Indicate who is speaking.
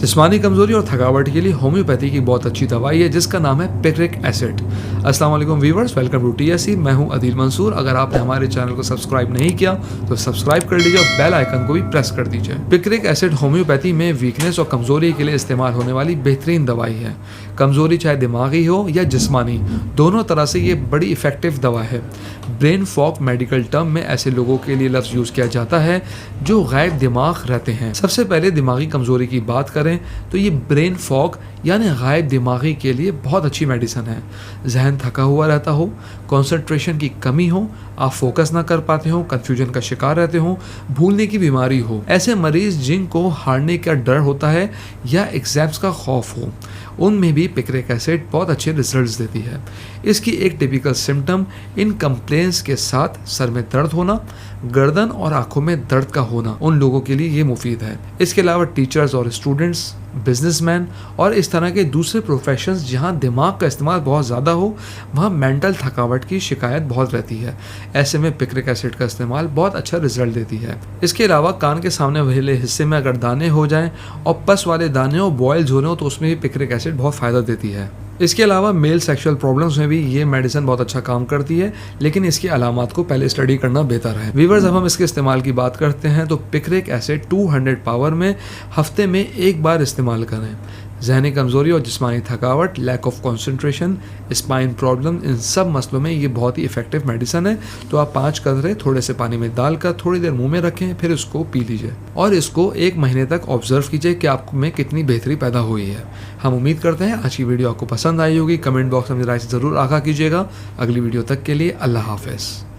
Speaker 1: जिस्मानी कमजोरी और थकावट के लिए होम्योपैथी की बहुत अच्छी दवाई है जिसका नाम है पिक्रिक एसिड। अस्सलाम वालेकुम व्यूवर्स, वेलकम टू टीएससी। मैं हूं अदील मंसूर। अगर आपने हमारे चैनल को सब्सक्राइब नहीं किया तो सब्सक्राइब कर लीजिए और बेल आइकन को भी प्रेस कर दीजिए। पिक्रिक एसिड होम्योपैथी में वीकनेस और कमजोरी के लिए इस्तेमाल होने वाली बेहतरीन दवाई है। कमजोरी चाहे दिमागी हो या जिस्मानी, दोनों तरह से ये बड़ी इफेक्टिव दवा है। ब्रेन फॉग मेडिकल टर्म में ऐसे लोगों के लिए लफ्ज़ यूज़ किया जाता है जो गायब दिमाग रहते हैं। सबसे पहले दिमागी कमजोरी की बात करें तो ये ब्रेन फॉग यानी गायब दिमागी के लिए बहुत अच्छी मेडिसिन है। जहन थका हुआ रहता हो, कंसंट्रेशन की कमी हो, आप फोकस ना कर पाते हो, कंफ्यूजन का शिकार रहते हो, भूलने की बीमारी हो, ऐसे मरीज जिनको हारने का डर होता है या एग्जाम्स का खौफ हो, उनमें भी पिक्रिक एसिड बहुत अच्छे रिजल्ट्स देती है। इसकी एक टिपिकल सिम्टम इन कंप्लेंट्स के साथ सर में दर्द होना, गर्दन और आंखों में दर्द का होना, उन लोगों के लिए ये मुफीद है। इसके अलावा टीचर्स और स्टूडेंट्स, बिजनेसमैन और इस तरह के दूसरे प्रोफेशंस जहां दिमाग का इस्तेमाल बहुत ज़्यादा हो, वहां मेंटल थकावट की शिकायत बहुत रहती है। ऐसे में पिक्रिक एसिड का इस्तेमाल बहुत अच्छा रिजल्ट देती है। इसके अलावा कान के सामने वाले हिस्से में अगर दाने हो जाएं और पस वाले दाने हो, बॉयल्स हो रहे हो, तो उसमें भी पिक्रिक एसिड बहुत फ़ायदा देती है। इसके अलावा मेल सेक्सुअल प्रॉब्लम्स में भी ये मेडिसिन बहुत अच्छा काम करती है, लेकिन इसकी अलामात को पहले स्टडी करना बेहतर है। व्यूअर्स, अब हम इसके इस्तेमाल की बात करते हैं तो पिक्रिक एसिड 200 पावर में हफ्ते में एक बार इस्तेमाल करें। जहनी कमजोरी और जिस्मानी थकावट, lack of concentration, spine problem, इन सब मसलों में ये बहुत ही इफेक्टिव मेडिसिन है। तो आप 5 कतरे थोड़े से पानी में डालकर थोड़ी देर मुंह में रखें, फिर उसको पी लीजिए और इसको 1 महीने तक ऑब्जर्व कीजिए कि आप में कितनी बेहतरी पैदा हुई है। हम उम्मीद करते हैं आज की वीडियो आपको पसंद आई होगी। कमेंट बॉक्स में राय ज़रूर आगाह कीजिएगा। अगली वीडियो तक के लिए अल्लाह हाफिज़।